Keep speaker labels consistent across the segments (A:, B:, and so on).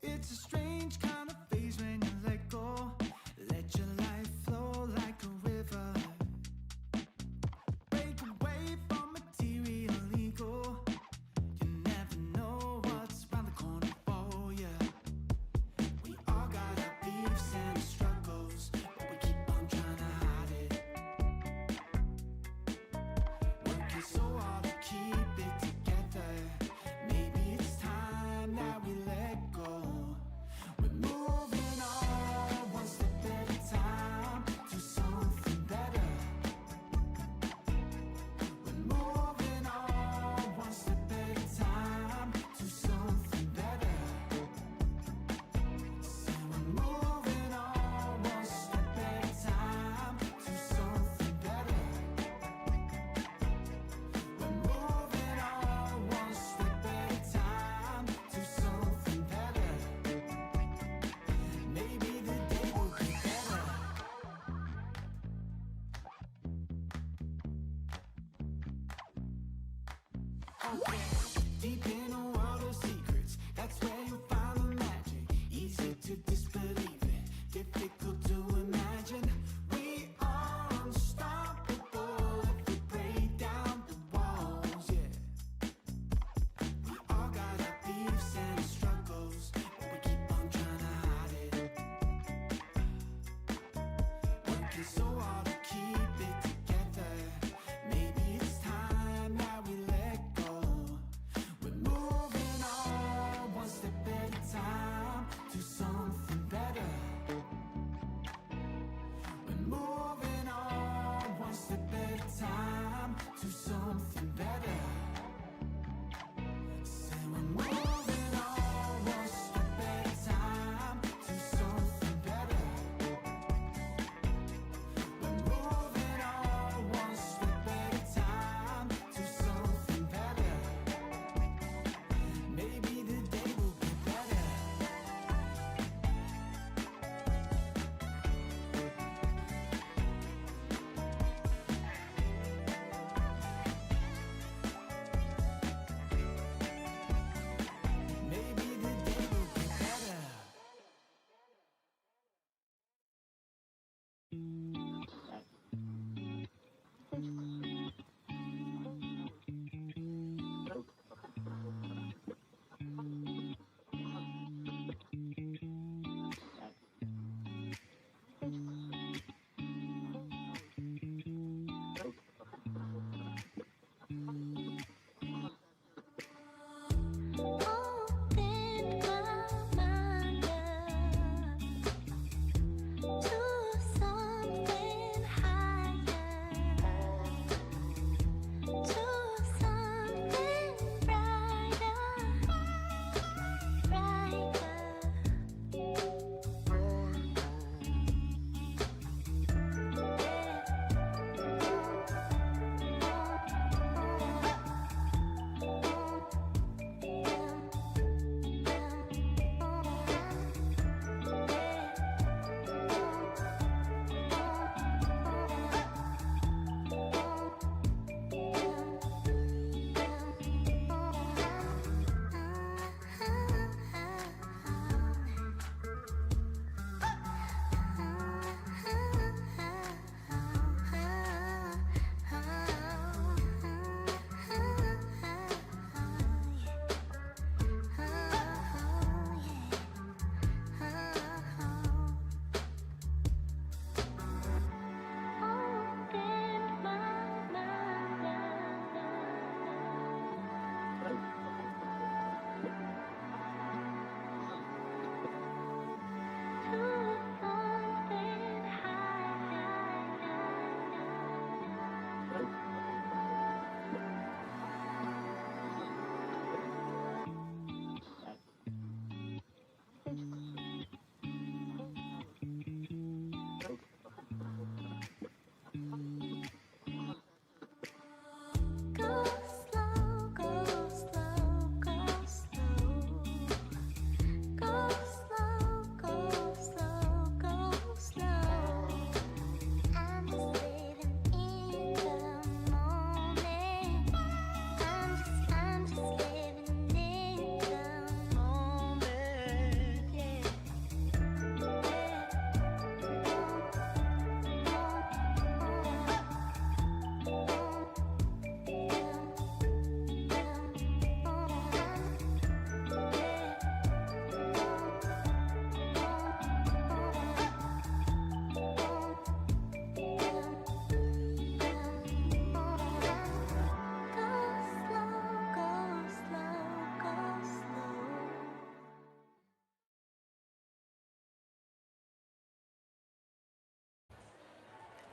A: It's a strange kind of phase when you let go. Let your life flow like a river. Break away from material ego. You never know what's around the corner for you. We all got our beefs and struggles, but we keep on trying to hide it. Working so hard to keep it together. Maybe it's time that we let go. We're moving on one step at a time to something better. We're moving on one step at a time to something better. So we're moving on one step at a time to something better. We're moving on one step at a time to something better. Maybe the day will be better. Okay, deep in a world of secrets, that's where you find the magic. Easy to disbelieve it, difficult to imagine. We are unstoppable if we break down the walls, yeah. We all got our beefs and struggles, but we keep on trying to hide it. Working so hard to keep it together. Maybe it's time that we let go.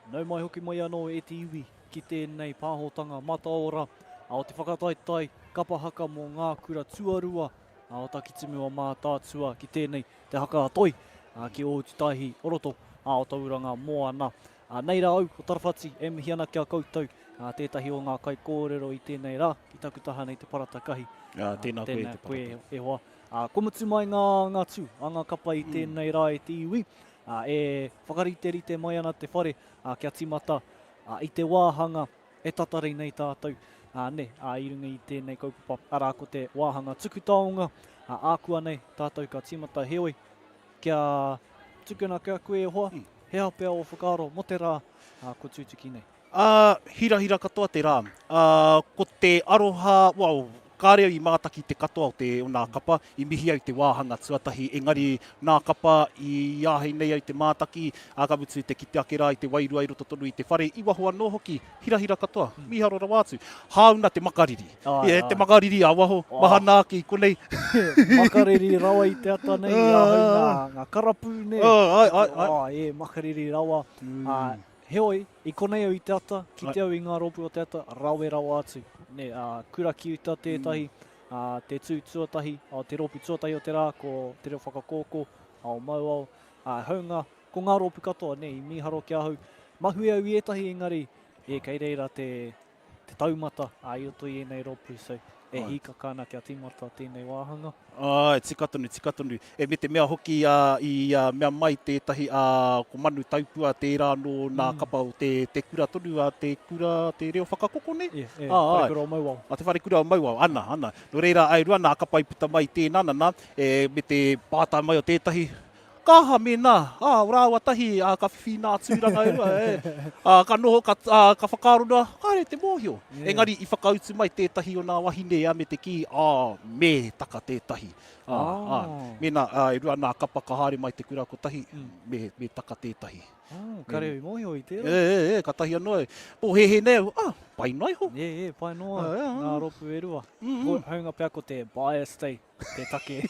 B: Nau mai hoki mai anō e te iwi ki tēnei pāhotanga mataora o te whakataitai kapahaka mō ngā kura tuarua o Takitimu mā tātua ki tēnei te haka atoi ki o tutahi oroto o tauranga moana. Nei rā au, o Tarawhati e mihi ana kia koutou tētahi o ngā kai kōrero i tēnei rā ki takutaha nei te paratakahi.
C: Tēnā koe te
B: koe
C: parata.
B: e hoa. Ko mutu mai ngā tū, ngā kapa i tēnei rā e te iwi. E whakariterite mai ana te whare kia timata i te wāhanga e tatari nei tātou. I runga i tēnei kaupapa arā ko te wāhanga tukutaonga. Ākua nei tātou ka timata heoi kia tukuna kia koe e hoa. He hapea o whakaaro mo te rā ko tūtuki nei.
C: Hira katoa te rā. Ko te aroha, kāreo i mātaki te katoa o te o nā kapa, i mihi au te wāhanga tuatahi, engari nā kapa i āhei nei au te mātaki, ka mutu te kite ake rā i te wairua i roto tonu i te whare, i wahoa no hoki, hira katoa, miharo ra wātu. Hauna te makariri. Te makariri a waho, mahana ki konei.
B: Makariri rawa i te ata nei, ngā karapu nei. Makariri rawa. Heoi, i konei au i te ata, ki te au i ngā ropu o te ata, rawe rawa atu. Kura ki uta tētahi, te tū tuatahi, te ropu tuatahi o te rā, ko te reo whakakōko, o mau au. Haunga, ko ngā ropu katoa, i miharo ki ahau. Mahui au i etahi engari, kei reira te taumata, i oto i enei ropu, so e hikaka ana kia timata tēnei wāhanga.
C: Tika tonu. Me te mea hoki i mea mai tētahi ko manu taupua tērā no nā kapa o te kura tonu, te reo whakakoko ne?
B: Wharekura o Mauao.
C: Te wharekura o Mauao, ana. No reira, ai rua nā kapa i puta mai tēnā nana, me te pātai mai o tētahi, kaha me nā, rāua tahi, ka whiwhi nā tūranga e rua, ka noho, ka whakarona, kāre te mōhio. Engari, i whakautu mai tētahi o nā wahine me te ki, me taka tētahi. Me nā, i rua nā kapa ka haere mai te kura ko tahi, me taka tētahi.
B: Ka reo i mōhio i tērā.
C: Ka tahi anō e. Po he nei, pai nai ho.
B: Pai noa, ngā ropu e rua. Haunga pia ko te bias te take.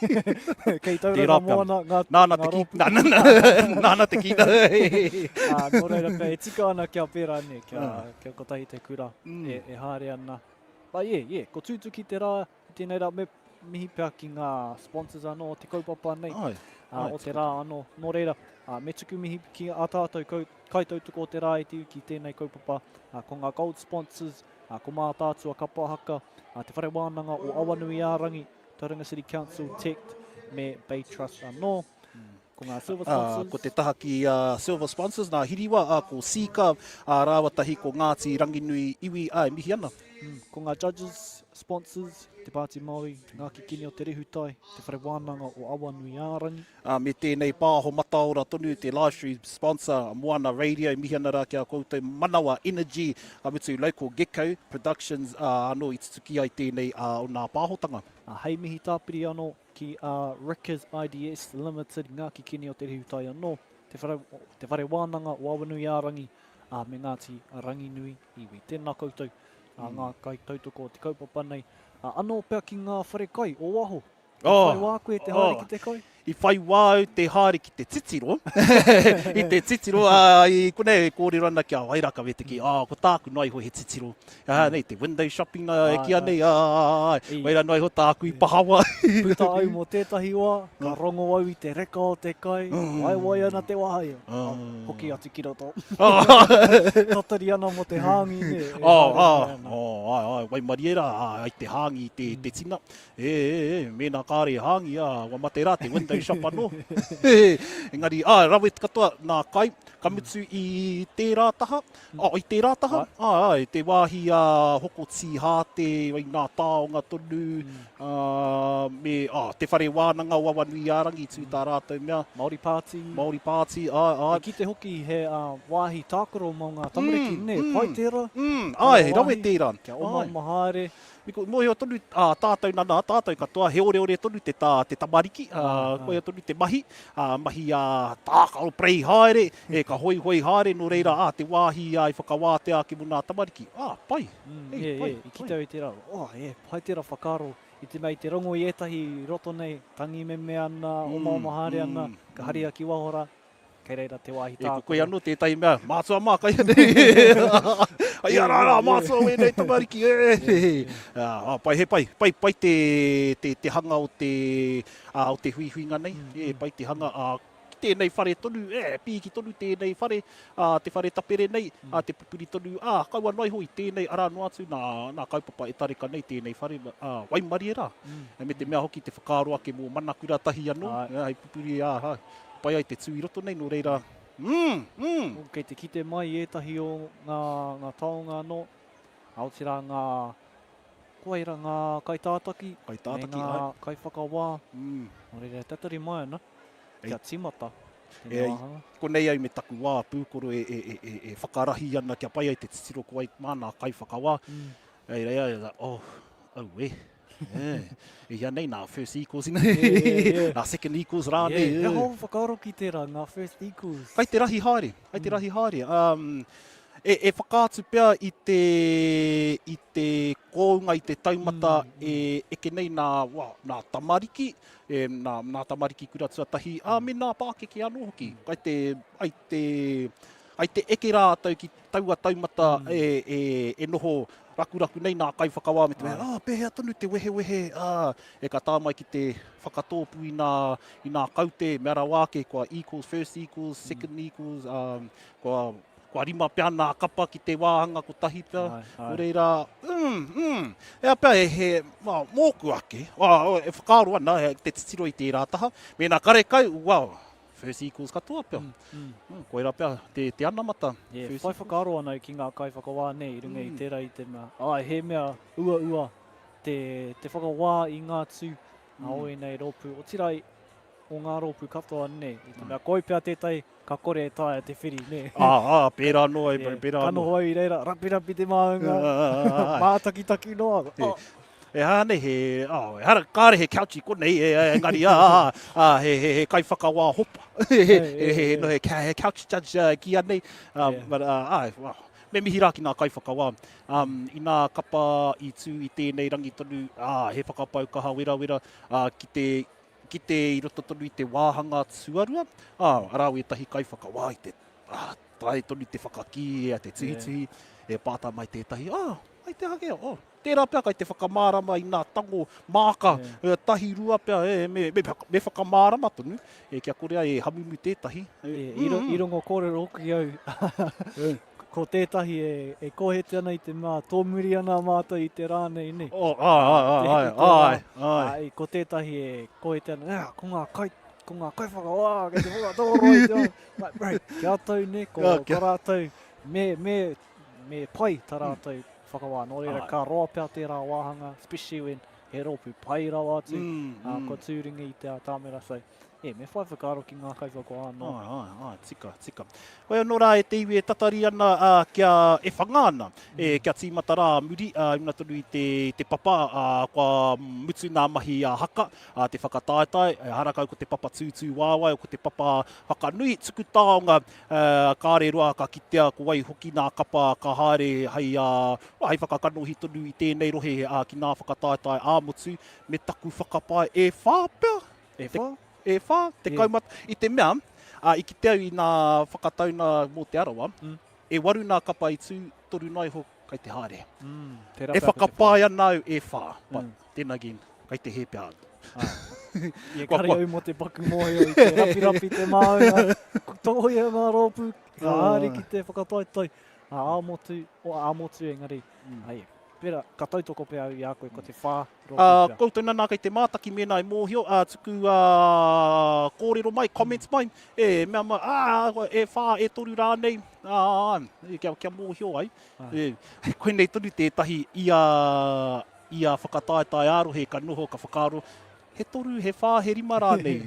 B: Kei tauranga moana ngā ropu.
C: Nāna te kina.
B: Nō reira pia, e tika ana kia pērā ne, kia kotahi te kura, e haere ana. Ko tūtuki te rā, tēnei rā, mihi pia ki ngā sponsors anō, te kaupapa nei. O te rā anō, nō reira, me tuku mihi ki a tātou kaitautuko o te rā e te uki tēnei kaupapa, ko ngā gold sponsors, ko mā tātua kapahaka, te whare wānanga o Awanui Ārangi, Tauranga City Council, TECT, me Bay Trust anō, ko ngā silver sponsors.
C: Ko te taha ki silver sponsors, nā hiriwa, ko Sika, rāwa tahi ko Ngāti Ranginui Iwi, mihi ana.
B: Ko ngā judges sponsors, te Pāti Māori, ngā kikini o te rehutai, te whare wānanga o Awanui Ārangi.
C: Me tēnei pāho mataora tonu, te live stream sponsor, Moana Radio, mihi ana rā kia koutou Manawa Energy, ka mutu Local Gecko Productions, anō i tutuki ai tēnei o nā pāhotanga.
B: Hei mihi tāpiri anō ki Rickers IDS Limited, ngā kikini o te rehutai anō, te whare wānanga o Awanui Ārangi, me Ngāti Ranginui Iwi. Tēnā koutou, ngā kai tautoko o te kaupapa nei. Anō pia ki ngā whare kai o waho. Whai wā koe te haere ki te kai?
C: I whai wā te haere ki te titiro. I te titiro, i konei kōrero ana kia wairaka me te ki, ko tāku nai ho he titiro. Nei, te window shopping e ki anei, waira nai ho tāku i pahawa.
B: Puta au mo tētahi wā, ka rongo au i te reka o te kai, wai ana te wahai. Hoki atu ki roto. Tatari ana mo te hāngi ne.
C: Wai mariera, ai te hāngi, te tina. Mēnā kāre hāngi, wa mate rā te window shop anō. Engari, rawe katoa nā kai, ka mutu i tērā taha. I tērā taha. Te wāhi hoko tī hāte, wai ngā tāonga tonu, me te whare wānanga o Awanui Ārangi, tū tā rātou mea.
B: Māori Pāti. Ki te hoki he wāhi tākoro mō ngā tamariki, ne, pai tērā.
C: Rawe tērā.
B: Kia oma mahaere.
C: Mohi o tonu tātou nana, tātou katoa, he ore tonu te tamariki, koe o tonu te mahi, mahi tākaro prei haere, ka hoi haere, no reira, te wāhi i whakawātea ki muna tamariki. Pai.
B: I ki tau i te rau, pai tērā whakaro, i te mei te rongo i etahi roto nei, tangi me ana, oma mahaere ana, ka haria ki wahora, kei reira te wāhi
C: E
B: tākoro.
C: koe anō tētai mea, mātua mākai nei. Ai ara, mātua we nei tamariki. Pai he pai te hanga o te huihuinga nei. Pai te hanga tēnei whare tonu, pīki tonu tēnei whare, te whare tapere nei, te pupuri tonu, kaua noi hoi tēnei ara no atu nā kaupapa e tareka nei tēnei whare, waimari e rā. Me te mea hoki te whakaroa ke mō manakura tahi anō, hei pupuri, pai ai te tui roto nei, no reira,
B: Kei te kite mai ētahi o ngā taonga no, aotira ngā koeira ngā kaitātaki,
C: Kaitātaki,
B: me ngā kaiwhakawā, no reira tatari mai ana, kia timata.
C: Ko nei ai me taku wā pūkoro e whakarahi ana kia pai ai te titiro ko ai mana kai whakawā. Ei reia, au e. Ia nei nā first equals nei, nā second equals rā nei.
B: He hau whakaaro ki tērā, ngā first equals.
C: Kai te rahi haere, E whakaatu pia i te kounga, i te taumata e eke nei nā tamariki, nā tamariki kura tuatahi, me nā pākeke anō hoki. Ai te eke rā tau ki taua taumata e noho rakuraku nei nā kai whakawā me te mea, pēhea tonu te wehe, e ka tāmai ki te whakatōpu i nā kaute, mea rā wāke, kua equals, first equals, second equals, kua rima pia nā kapa ki te wāhanga ko tahi pia. O reira, ea pia he mōku ake, e whakaaro ana, te titiro i tērā taha, me nā kare kai, first equals katoa pia. Koe rā pia, te anamata.
B: Whai whakaaro ana ki ngā kai whakawā nei, i runga i tērā i te mea. He mea ua, te whakawā i ngā tū, aoi nei rōpū, o tirai o ngā rōpū katoa nei. I te mea koe pia tētai, ka kore e tae te whiri, ne?
C: Pērā no ai, pērā no.
B: Kano hoi reira, rapi te maunga, mātaki noa.
C: E hane kāre he couchi konei, engari, he kai whakawā hopa. No he couch judge ki anei. Me mihi rā ki nā kai whakawā. I nā kapa i tū i tēnei rangi tonu, he whakapau kaha wera, ki te i roto tonu i te wāhanga tuarua, arau e tahi kai whakawā i te tae tonu te whakaki, te tuhi, e pāta mai tētahi, ai te hake, tērā pia kai te whakamārama i nā tango māka, tahi rua pia, me whakamārama tonu, kia korea e hamumu tētahi.
B: I rongo kōrero hoki au. Ko tētahi e kohete ana i te mā, tōmuri ana mātou i te rānei nei. Ko tētahi e kohete ana, ko ngā kai whakawā, kei te whakatoro i te o. Kia tau ne, ko rātou, me pai tā rātou whakawā. Nō reira ka roa pia tērā wāhanga, especially when he rōpū pai rau atu, ko tūringa i te tāmera sau. Me whai whakaaro ki ngā kai whakawā no.
C: Tika. Koe anō rā e te iwi e tatari ana kia e whangāna, kia tīmata rā muri, ina tonu i te papa, kua mutu nā mahi haka, te whakataetai, harakau ko te papa tūtū wāwai, o ko te papa whakanui, tuku tāonga, kāre roa ka kitea, ko wai hoki nā kapa ka haere hei whakakanohi tonu i tēnei rohe ki nā whakataetai āmotu, me taku whakapai e whāpea. E whā, te kaumata, i te mea, i ki te au i nā whakatauna mō te arawa, e waru nā kapa i tū toru nai ho kai te haere. E whakapai anau e whā, tēnā gin, kai te hepea.
B: Ie kare au mo te paku mohi o i te rapi te maunga, tohoi ngā rōpū, ka haere ki te whakataetai, āmotu engari. Pera, ka tautoko pia au i a koe ko te whā rōpū pia.
C: Koutou nā kai te mātaki mena i mōhio, tuku kōrero mai, comments mai, mea mai, e whā e toru rānei, kia mōhio ai. Koe nei tonu tētahi ia whakataetai arohe ka noho ka whakaaro, he toru, he whā, he rima rānei.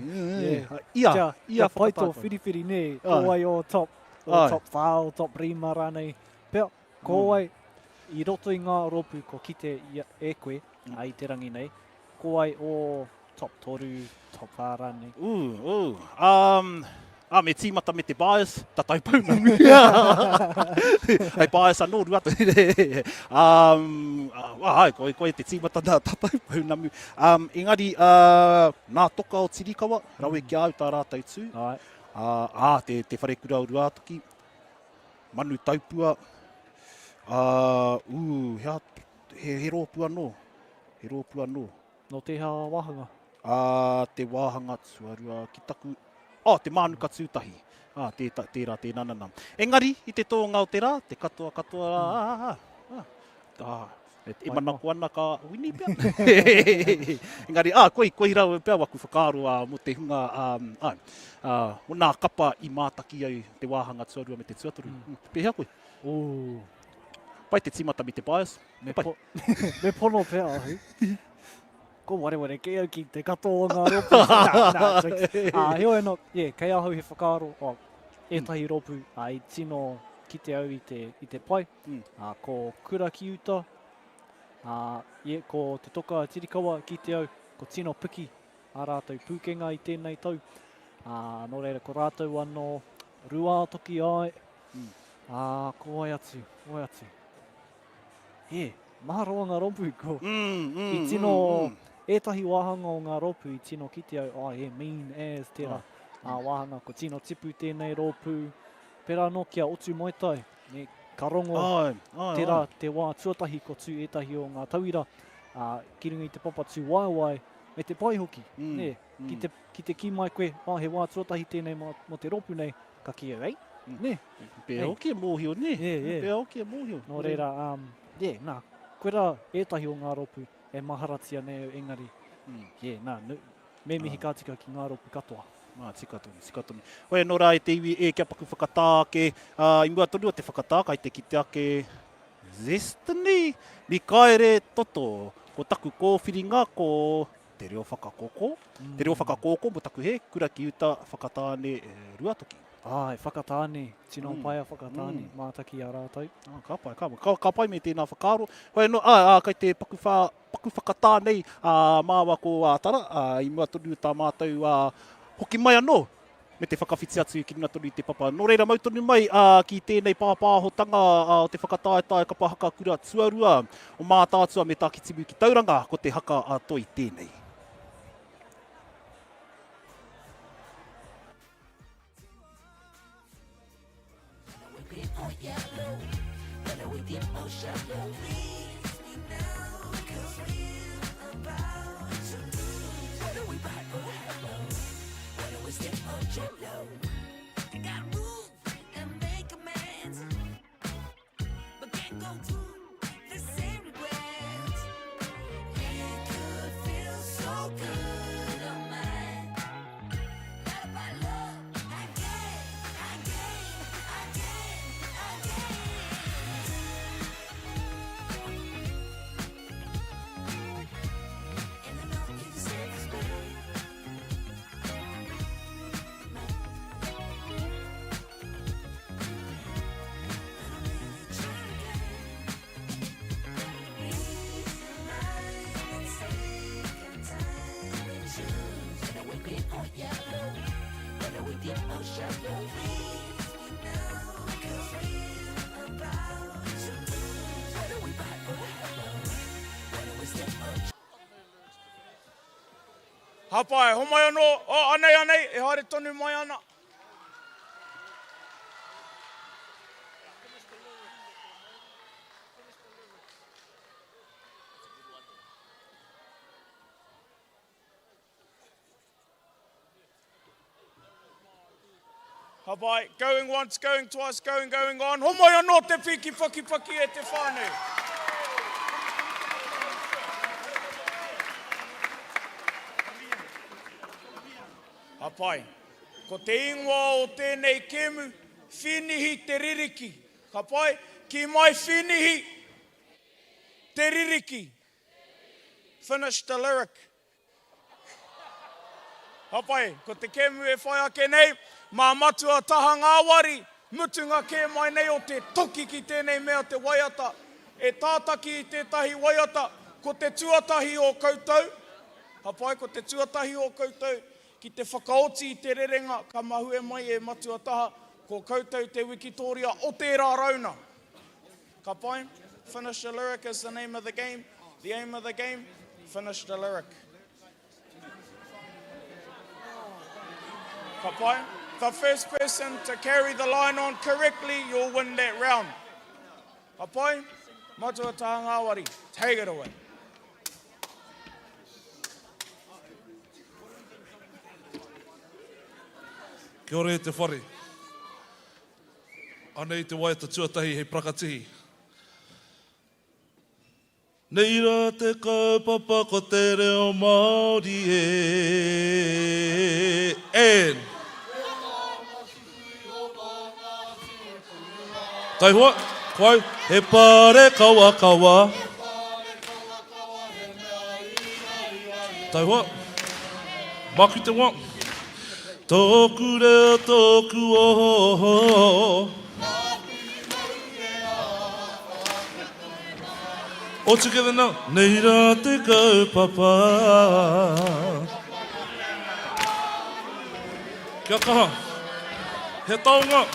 C: Ia
B: whakataetai. Paito whiriwhiri ne, kōai o top whā, o top rima rānei. Pea, kōai, i roto i ngā rōpū ko kite e koe, ai te rangi nei, ko ai o top toru, top rānei.
C: Me tīmata me te bias, ta taupau nami. Hei bias anō ruata. Koe te tīmata ta taupau nami. Engari, nā toka o Tirikawa, rawe ki au tā rātou tū. te wharekura o rua toki. Manu taupua. He rōpua no. He rōpua no.
B: No te wahanga.
C: Te wāhanga tuarua ki taku. Te mānuka tūtahi. Tērā, te nanana. Engari, i te tōnga o te rā, te katoa. E manaku ana ka wini pia. Engari, koi rau e pia waku whakaaro mo te hunga. O nā kapa i mātaki au te wāhanga tuarua me te tuatoru. Pehea koe. Pai te timata me te bias.
B: Me pono pia ahu. Ko ware ke au ki te katoa ngā ropu. Heo no, kei ahau he whakaaro. Ētahi ropu i tino ki te au i te pai. Ko kura ki uta. Ko te toka tirikawa ki te au. Ko tino piki. A rātou pūkenga i tēnei tau. Nō reira, ko rātou anō rua toki ai. Ko ai atu. Maha roa ngā ropu ko. I tino, ētahi wāhanga o ngā ropu i tino ki te au, mean as tērā wāhanga, ko tino tipu tēnei ropu, pera no kia otu mai tai, karongo, tērā te wā tuatahi ko tū ētahi o ngā tauira, ki runga i te papa tū waiwai, me te pai hoki, ki te ki mai koe, he wā tuatahi tēnei mo te ropu nei, ka ki au,
C: Pea oki e mōhio, ne? Pea oki e mōhio.
B: Nō reira, koe rā, ētahi o ngā ropu, e maharatia nei engari. Me mihi ka tika ki ngā ropu katoa.
C: Tika tonu. Oe, nō rā e te iwi kia paku whakatāke. I mua tonu o te whakatāka i te ki te ake Zestini. Ni kaere toto. Ko taku kōwhiringa ko te reo whakakoko. Te reo whakakoko mo taku he kura ki uta whakatāne rua toki.
B: Whakatāne, tino paia whakatāne, mātaki a rātou.
C: Ka pai me tēnā whakaaro. Hoi no, kai te paku whakatānei māua ko ātara, i mua tonu tā mātou hoki mai anō, me te whakawhiti atu ki runga tonu i te papa. Nō reira mautonu mai ki tēnei pāpāhotanga o te whakataetae kapa haka kura tuarua o mātātua me tā ki timu ki tauranga ko te haka toi tēnei.
D: Hapai, ho mai anō, anei, e haere tonu mai ana. Hapai, going once, going twice, going on. Ho mai anō te whiki whaki e te whānau. Hapai, ko te ingoa o tēnei kemu, whinihi te ririki. Hapai, ki mai whinihi te ririki. Finish the lyric. Hapai, ko te kemu e whai ake nei, mā matua taha ngā wari, mutunga ke mai nei o te toki ki tēnei mea te waiata. E tātaki i tētahi waiata, ko te tuatahi o koutou. Hapai, ko te tuatahi o koutou. Ki te whakaoti i te rerenga, ka mahue mai e matua taha, ko koutou te wikitoria o tērā rauna. Ka pai, finish the lyric is the name of the game. The aim of the game, finish the lyric. Ka pai, The first person to carry the line on correctly, you'll win that round. Apai, matua taha ngāwari. Take it away.
E: Kia ora e te whare. Anei te waiata tuatahi hei prakatihi. Nei rā te kaupapa ko te reo Māori e. And. Tai hoa, koe, he pare kawa kawa. Tai hoa, maki te wā. Tōku reo tōku oho. All together now. Nei rā te kaupapa. Kia kaha. He taonga.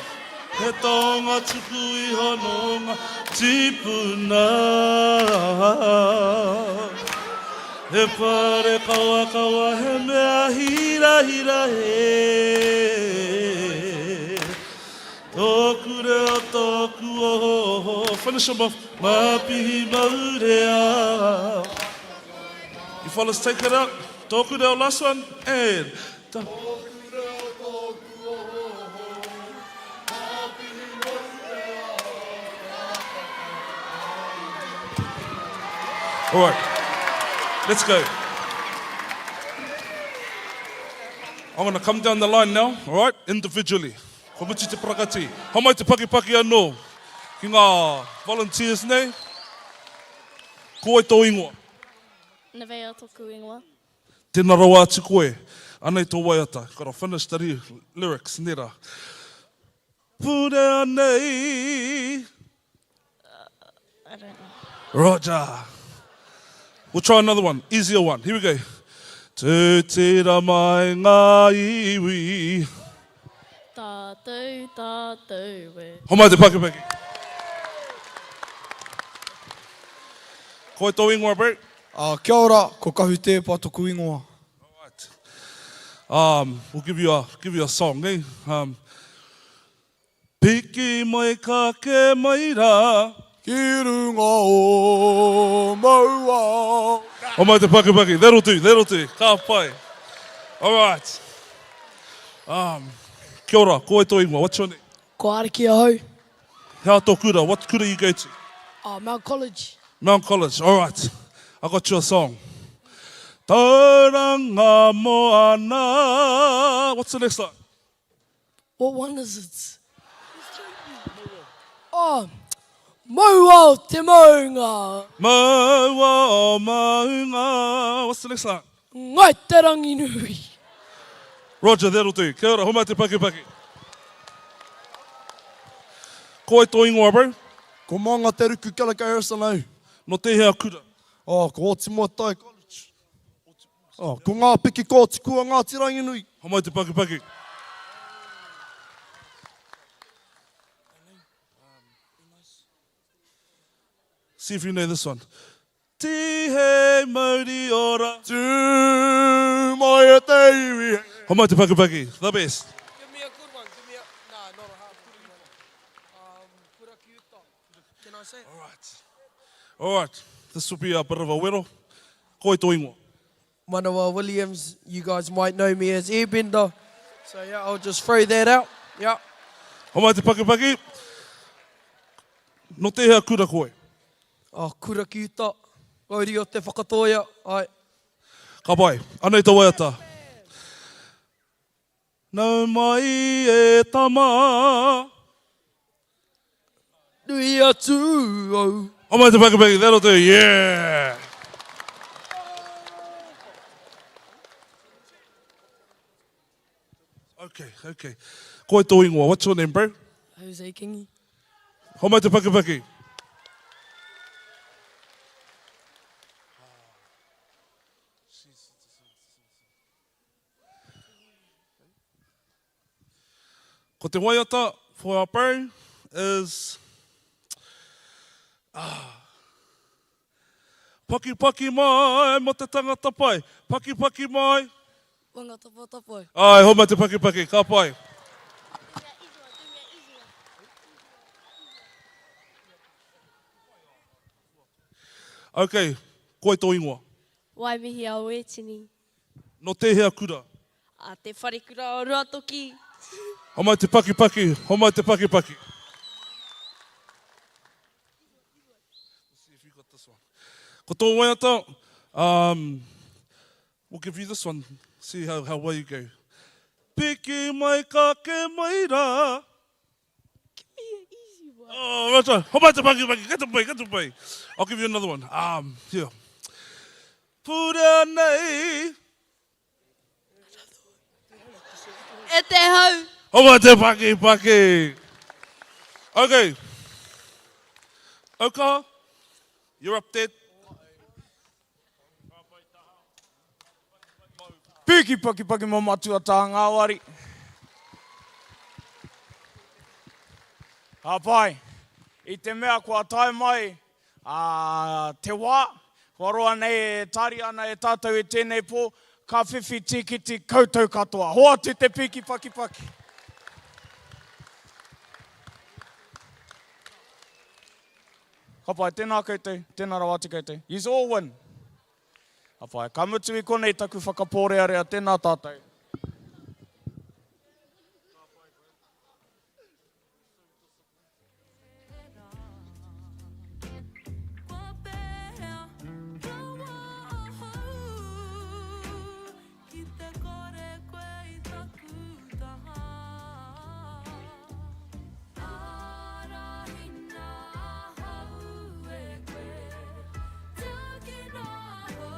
E: He taonga tuku I hanonga tipuna. He pare kawa kawa he mea hira hira he. Tōku reo tōku oho. Finish him off. Mapihi maurea. You fellas take it up. Tōku reo last one. And. All right. Let's go. I'm going to come down the line now, all right, individually. Ko miti te prakati. Hamai te paki anō. Ki ngā volunteers nei. Ko ai tō ingoa.
F: Navea tōku ingoa.
E: Tēnā rawa atu koe. Anei tō waiata. Gotta finish the lyrics, nera. Pūrea nei.
F: I don't know.
E: Roger. We'll try another one, easier one. Here we go. Te tira mai ngā iwi.
F: Tātou we.
E: Homai te paki. Koe tō ingoa, bro.
G: Kia ora, ko kahu te pa tōku ingoa.
E: We'll give you a song, eh? Piki mai ka ke mai rā.
G: Ki runga o maua.
E: Homai te paki. That'll do. Ka pai. All right. Kia ora, koe tō ingoa. What's your name?
H: Ko Ariki ahau.
E: Hea tō kura. What kura you go to?
H: Mount College.
E: Mount College. All right. I got you a song. Tauranga moana. What's the next line?
H: What one is it? Maua o te maunga.
E: Maua o maunga. What's the next line?
H: Ngai te rangi nui.
E: Roger, that'll do. Kia ora, homai te paki. Koe tō ingoa, bro.
G: Ko maanga te ruku Kelaka Harrison au.
E: No te hea kura.
G: Ko Otimotai College. Ko ngā piki ko tikua ngā tirangi nui.
E: Homai te paki. See if you know this one. Tihe mauri ora.
G: Tū mai e te iwi.
E: Homai te paki. The best.
H: Give me a good one. Nah, not a half good one. Pura ki uta. Can I say it?
E: All right. This will be a bit of a wero. Koe tō ingoa.
H: Manawa Williams, you guys might know me as Airbender. So yeah, I'll just throw that out. Yeah.
E: Homai te paki. No te hea kura koe.
H: Kura ki uta. Kauri o te whakatoia. Ai.
E: Ka pai, anei tō waiata. Nau mai e tama.
H: Nui atu au.
E: Homai te paki, that'll do, yeah. Okay. Koe tō ingoa, what's your name, bro?
H: Jose Kingi.
E: Homai te paki. Ko te waiata for our bro is Paki mai mo te tangata pai. Paki mai.
H: Wanga tapa tapai.
E: Ai, homa te paki, ka pai. Okay, koe tō ingoa.
F: Waimihi au e tini.
E: No te hea kura.
F: A te wharekura o Ruatoki.
E: Homai te paki. Homai te paki. Ko tō waiata, we'll give you this one. See how well you go. Piki mai ka ke mai rā. Oh, right on. Homai te paki. Get to pai. I'll give you another one. Here. Pura nei.
F: E te hau.
E: Homai te paki. Okay. Oka, you're up there.
D: Piki paki mō matua tā Ngāwari. Pai, i te mea kua tae mai te wā, kua roa nei e tari ana e tātou e tēnei pō, ka whiwhi tikiti koutou katoa. Hoa te piki paki. Ka pai, tēnā koutou, tēnā rawati koutou. Yous all win. Ka pai, ka mutu I konei taku whakapōrea tēnā tātou.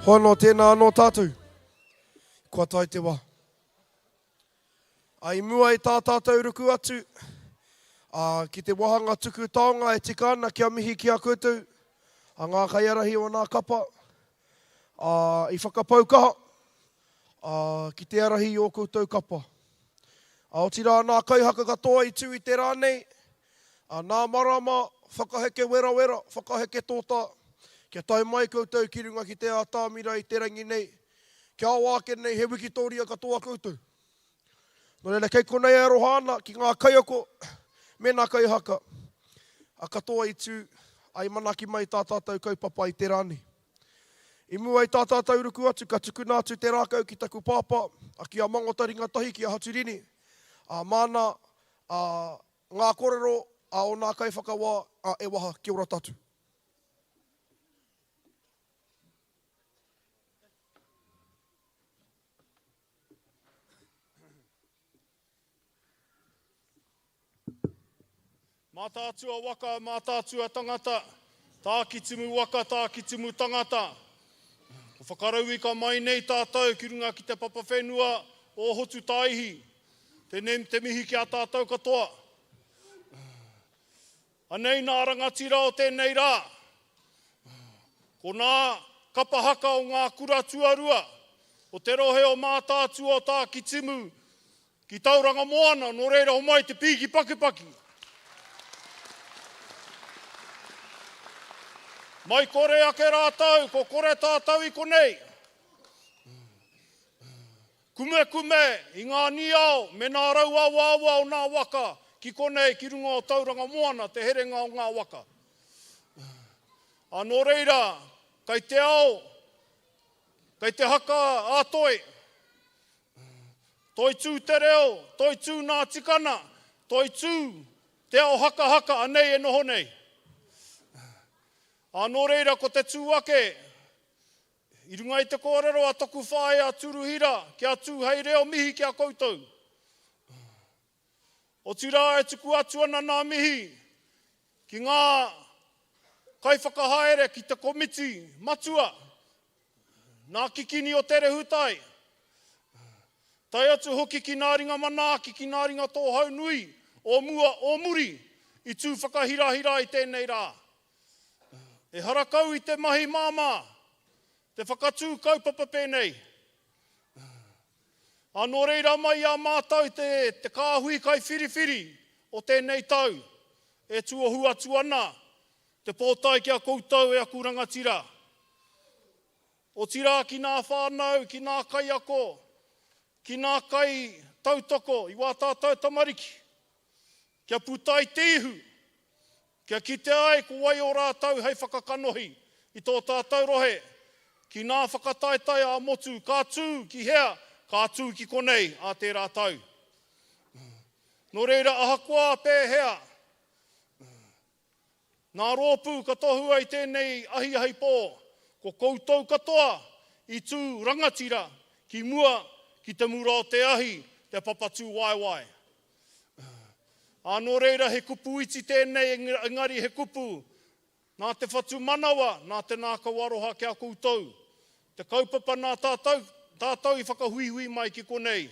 G: Hono tēnā anō tātou. Kua tai te wā. Ai mua I tā tātou ruku atu. Ki te wahanga tuku taonga e tika ana kia mihi kia koutou. A ngā kaiarahi o nā kapa. I whakapaukaha. Ki te arahi o koutou kapa. O tira nā kauhaka katoa I tū I te rānei. Nā marama, whakaheke wera, whakaheke tōta. Kia tai mai koutou ki runga ki te ātāmira I te rangi nei. Kia wāke nei he wiki tōria katoa koutou. No reira kei konei e rohana ki ngā kaiako me nā kauhaka. A katoa I tū ai manaki mai tā tātou kaupapa I te rānei. I mua I tā tātou ruku atu ka tukuna atu te rākau ki taku pāpā. A kia mangotari ngatahi ki a haturini. Mana ngā korero o nā kaiwhakawā e waha ki ora tatu.
D: Mā tātua waka, mā tātua tangata, tā ki tumu waka, tā ki tumu tangata. Ko whakarau I ka mai nei tātou ki runga ki te papa whenua o hotu tāihi. Te mihi ki a tātou katoa. Anei nā rangatira o tēnei rā. Ko nā kapahaka o ngā kura tuarua. O te rohe o mā tātua o tā ki tumu. Ki tauranga moana, no reira o mai te piki paki. Mai kore ake rātau, ko kore tātau I konei. Kume, I ngā niao, me nā rauawa o nā waka, ki konei, ki runga o tauranga moana, te herenga o ngā waka. Anō reira, kai te ao, kai te haka ātoi, toi tū te reo, toi tū nā tikana, toi tū te ao haka, anei e noho nei. Anō reira ko te tūake, I runga I te kōrero a toku whae a turuhira, kia tū hei reo mihi kia koutou. O tira e tuku atu ana nā mihi, ki ngā kaiwhakahaere ki te komiti matua, nā kikini o tere hutai. Tai atu hoki ki nā ringa manaki, ki nā ringa tō hau nui, o mua, o muri, I tū whakahirahira I tēnei rā. E harakau I te mahi māmā, te whakatū kaupapa pēnei. Anō reira mai a mātau te kāhui kai whiriwhiri o tēnei tau. E tuohu atu ana, te pōtai ki a koutou e a kurangatira. O tira ki nā whānau, ki nā kaiako, ki nā kai tautoko, I wā tātou tamariki. Kia putai tēhu. Kia ki te ai ko wai o rātau hei whakakanohi i tō tātou rohe, ki nā whakataetai a motu, ka tū ki hea, ka tū ki konei a te rātau. Nō reira ahakoa pē hea, nā rōpū ka tohu ai tēnei ahi pō, ko koutou katoa i tū rangatira ki mua ki te mura o te ahi, te papatū waiwai. Anō reira he kupu iti tēnei, engari he kupu, nā te whatu manawa, nā te nāka waroha kia koutou. Te kaupapa nā tātou I whakahuihui mai ki konei.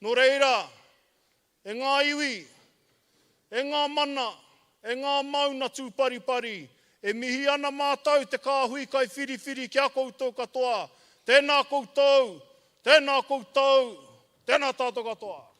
D: Nō reira, e ngā iwi, e ngā mana, e ngā mauna tū paripari, e mihi ana mātou te kāhui kai whiriwhiri kia koutou katoa. Tēnā koutou, tēnā koutou, tēnā tātou katoa.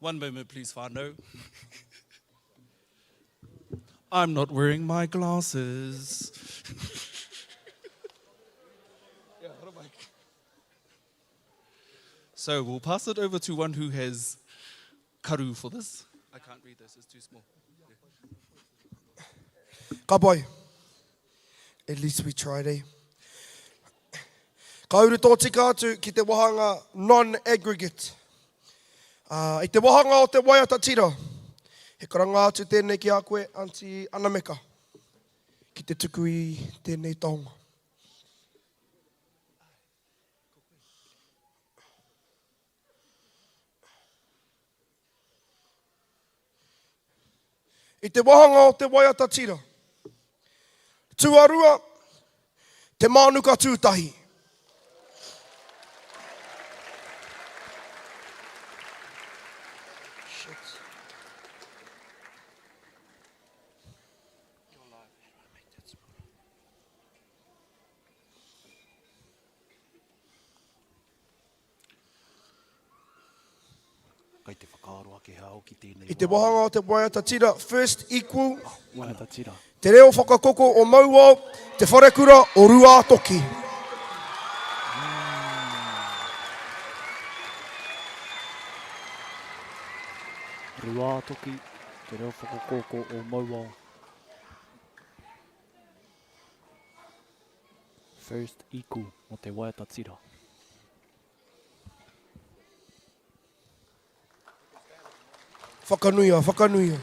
E: One moment, please, whānau. I'm not wearing my glasses. So we'll pass it over to one who has karu for this. I can't read this, it's too small.
G: Ka pai. At least we tried, eh? Ka uru tō tika atu ki te wahanga non-aggregate. I te wahanga o te waiata tira. He karanga atu tēnei ki a koe, Aunty Anameka. Ki te tuku i tēnei taonga. I te wahanga o te waiata tira. Tuarua, te mānuka tūtahi.
C: Kai te whakaaro ake hao ki tēnei
G: I te wahanga o te waiata tira, first equal,
B: Waiata tira.
G: te reo whakakoko o maua, te wharekura o rua toki.
B: Rua toki, te reo whakakoko o maua. First iku o te waiata tira.
G: Whakanuia, whakanuia.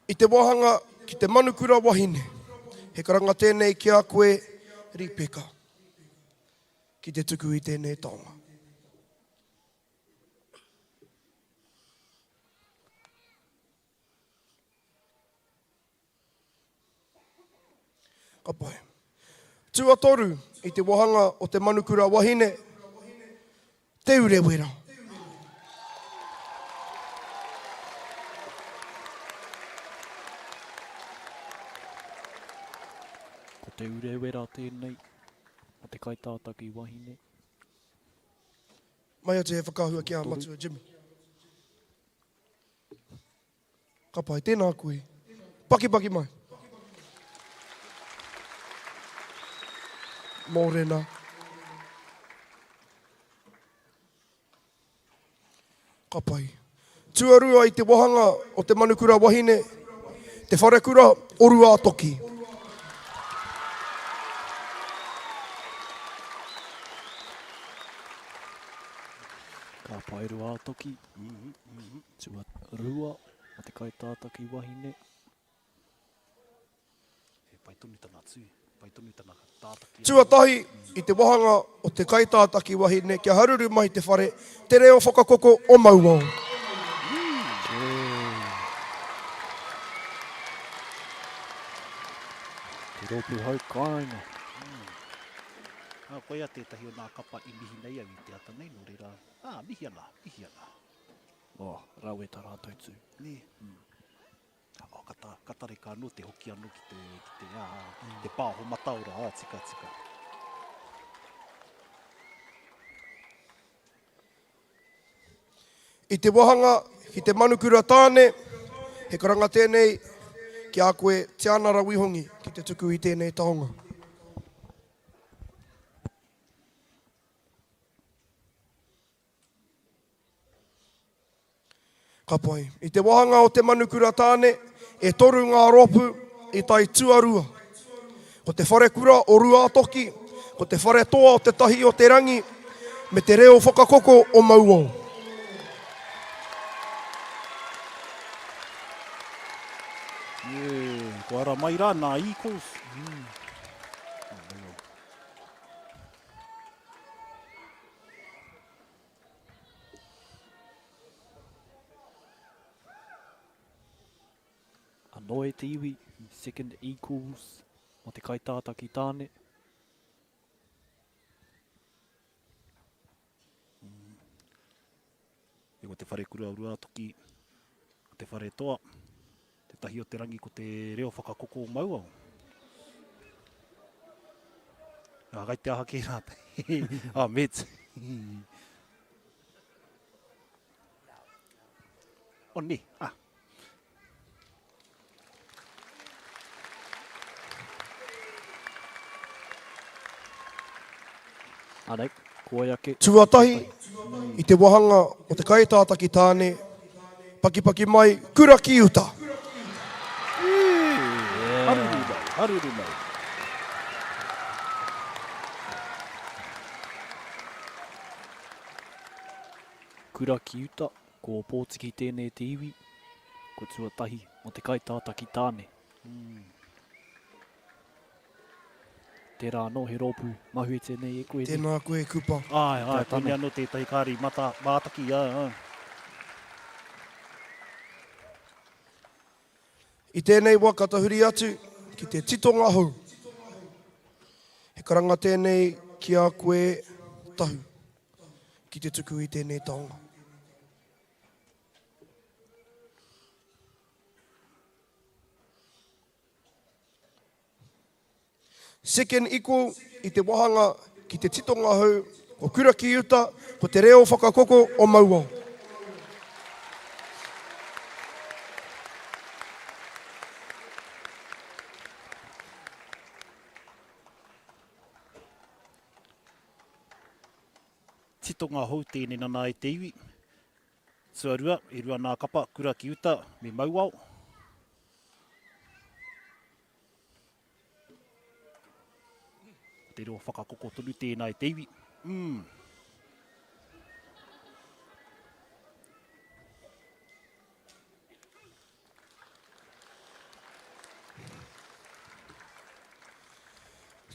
G: I te wahanga ki te manukura wahine, he karanga tēnei ki a koe ripeka. Ki te tuku i tēnei taonga. Ka pai. Tua toru i te wahanga o te manukura wahine, te urewera.
B: Ko te urewera tēnei, o te kaitātaki wahine.
G: Mai atu he whakahua ki a matua Jimmy. Ka pai, tēnā koe. Paki mai. Mōrena. Ka pai. Tuarua i te wahanga o te manukura wahine, te wharekura o rua toki.
B: Ka pai rua toki. Tua rua o te kaitātaki wahine.
C: He paitoni tana tū, paitoni tana tātaki.
G: Tuatahi i te wahanga o te kaitātaki wahine, kia haruru mai te whare, te reo whakakoko o maua.
B: Te ropu hau kāinga.
C: Koia tētahi o nā kapa I mihi nei au I te ata nei, nō reira. Mihi ana, mihi ana.
B: Rau e tā rātou tū.
C: Ne. Katare ka no te hoki anu ki te pāho mataura, tika.
G: I te wahanga, ki te manukura tāne, he karanga tēnei, ki a koe te anara wihongi, ki te tuku I tēnei taonga. Ka pai. I te wahanga o te manukura tāne, e toru ngā ropu I tai tuarua. Ko te wharekura o rua toki, ko te whare toa o te tahi o te rangi, me te reo whakakoko o maua.
C: Ko ara mai rā nā equals.
B: Anoe te iwi, second equals, o te kaitātaki tāne.
C: E ko te whare kura o rua toki, ko te whare toa, te tahi o te rangi ko te reo whakakoko o maua. Gai te aha ki rā. Meds. O ni.
B: Anei, kua ake.
G: Tuatahi, i te wahanga o te kaitāta ki tāne, pakipaki mai, kura ki uta.
C: Haruru mai.
B: Kura ki uta, ko pōtiki tēnei te iwi, ko tuatahi o te kaitāta ki tāne. Tērā no he rōpū, mahu e tēnei e koe.
G: Tēnā koe kupa.
C: Tēnei anō tētahi kāri mātaki.
G: I tēnei wā katahuri atu ki te titonga hou. He karanga tēnei ki a koe tahu ki te tuku i tēnei taonga. Second equal i te wahanga ki te titonga hou o kura ki uta ko te reo whakakoko o mauao.
C: Titonga hou tēnei nana e te iwi. Tuarua, e rua nā kapa, kura ki uta, me mauao. Te reo whakakoko tonu tēnā e te iwi.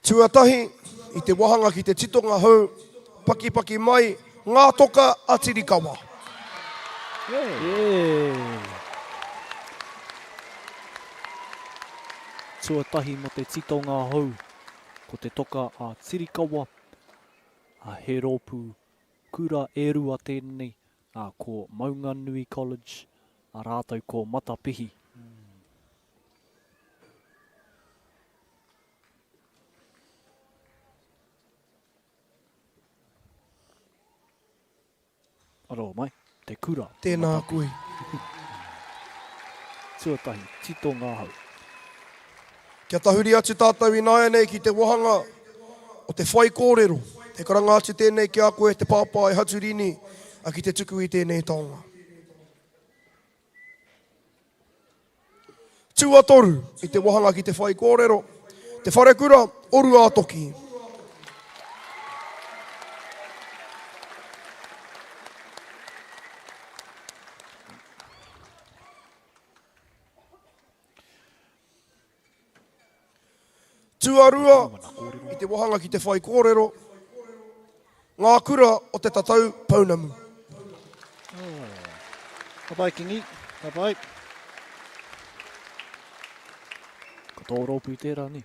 G: Tuatahi, i te wahanga ki te titonga hou, pakipaki mai, ngā toka atirikawa.
B: Tuatahi mo te titonga hou, ko te toka a Tirikawa, a he rōpū kura e rua tēnei, ko Maunganui College, a rātou ko Matapihi. Aro mai, te kura.
G: Tēnā koe.
B: Tuatahi, titonga hou.
G: Kia tahuri atu tātou i nāia nei ki te wahanga o te whai kōrero. Te karanga atu tēnei ki a koe te pāpā e haturini a ki te tuku i tēnei taonga. Tuatoru i te wahanga ki te whai kōrero. Te wharekura, oru ātoki. Tuarua, i te wahanga ki te whai kōrero, ngā kura o te tatau Pounamu.
C: Ka pai kingi, ka pai.
B: Ko tō rōpū tērā ni.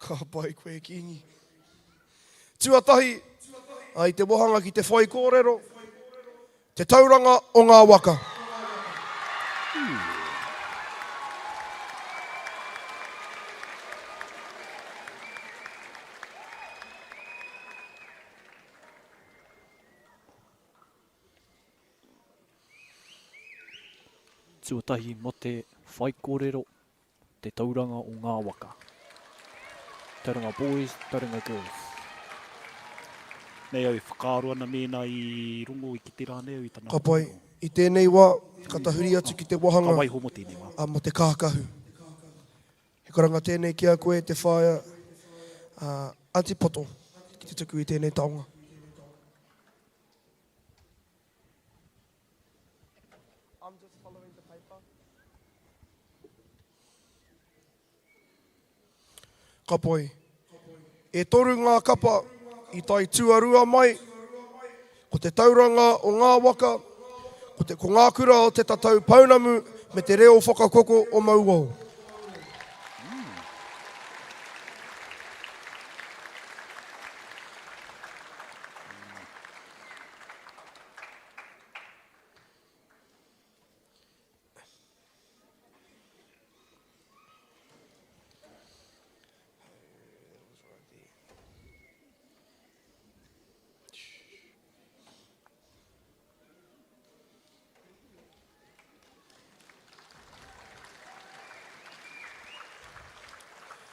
G: Ka pai koe kingi. Tuatahi, i te wahanga ki te whai kōrero, te tauranga o ngā waka.
B: Tuatahi mo te whai kōrero, te tauranga o ngā waka. Tauranga boys, tauranga girls.
C: Nei au, whakaaro ana mēnā i rungo i ki te rāne au i tana.
G: Ka pai, i tēnei wā, katahuri atu ki te wahanga.
C: Ka waiho mo tēnei wā.
G: Mo te kākahu. He karanga tēnei ki a koe te whaia antipoto ki te tuku i tēnei taonga. Ka pai, e toru ngā kapa i tai tuarua mai, ko te tauranga o ngā waka, ko ngā kura o te tatau Pounamu, me te reo whakakoko o mauao.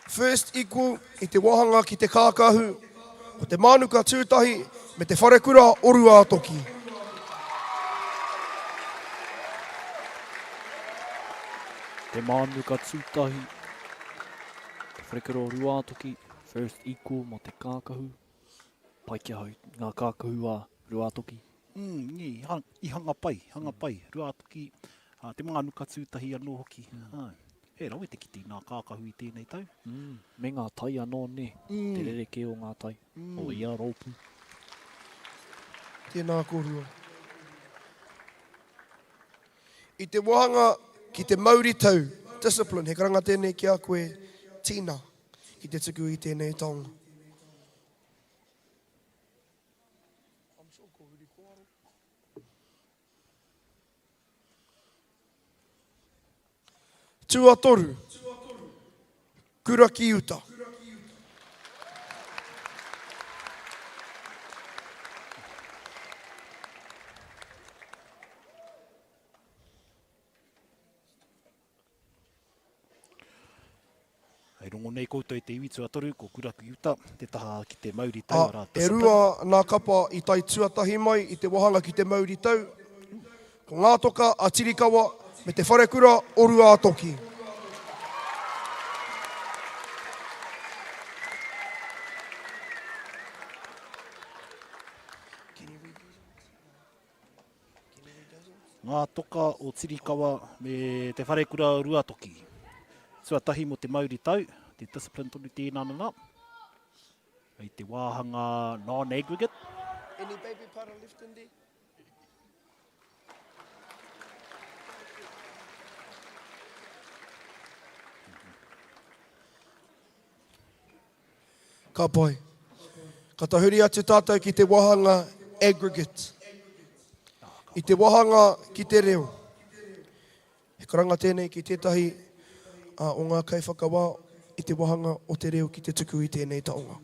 G: First equal i te wahanga ki te kākahu, ko te mānuka tūtahi me te wharekura orua toki.
B: Te mānuka tūtahi, te wharekura o Ruatoki, first equal mo te kākahu. Pai kia hau, ngā kākahu a Ruatoki.
C: I hanga pai, Ruatoki, te mānuka tūtahi anō hoki. E rawe te kiti ngā kākahu i tēnei tau.
B: Me ngā tai anō ne, te rereke o ngā tai, o ia rōpu.
G: Tēnā korua. I te wahanga ki te mauri tau, discipline, he karanga tēnei ki a koe tīna, ki te tuku i tēnei taonga. Tuatoru, kura ki uta.
C: Hei rongo nei koutou te iwi tuatoru, ko kura ki uta, te taha ki te mauri tau ara.
G: E rua nā kapa i tai tuatahi mai i te wahanga ki te mauri tau. Ko ngā toka a Tirikawa me te wharekura orua toki.
C: Ngā toka o Tirikawa me te wharekura orua toki. Tuatahi mo te mauri tau, te discipline tonu tēnā nana. Hei te wāhanga non-aggregate.
G: Any baby para left in there? Ka pai. Ka tahuri atu tātou ki te wahanga aggregate. I te wahanga ki te reo. He karanga tēnei ki tētahi o ngā kaiwhakawā i te wahanga o te reo ki te tuku i tēnei taonga.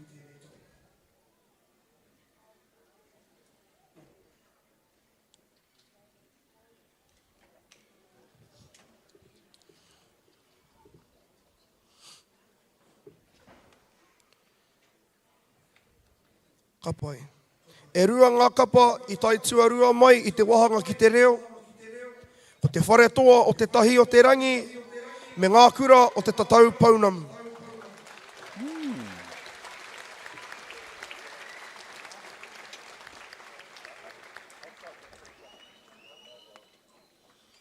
G: Ka pai. E rua ngā kapa i tai tuarua mai i te wahanga ki te reo, ko te whare toa o te tahi o te rangi, me ngā kura o te tatau paunamu.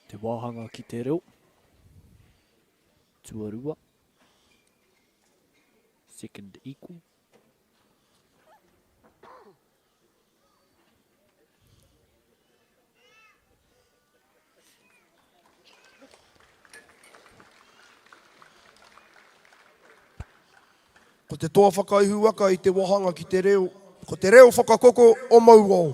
B: Te wāhanga ki te reo. Tuarua. Second equal.
G: Ko te toa whakaihu waka i te wahanga ki te reo, ko te reo whakakoko o mauau.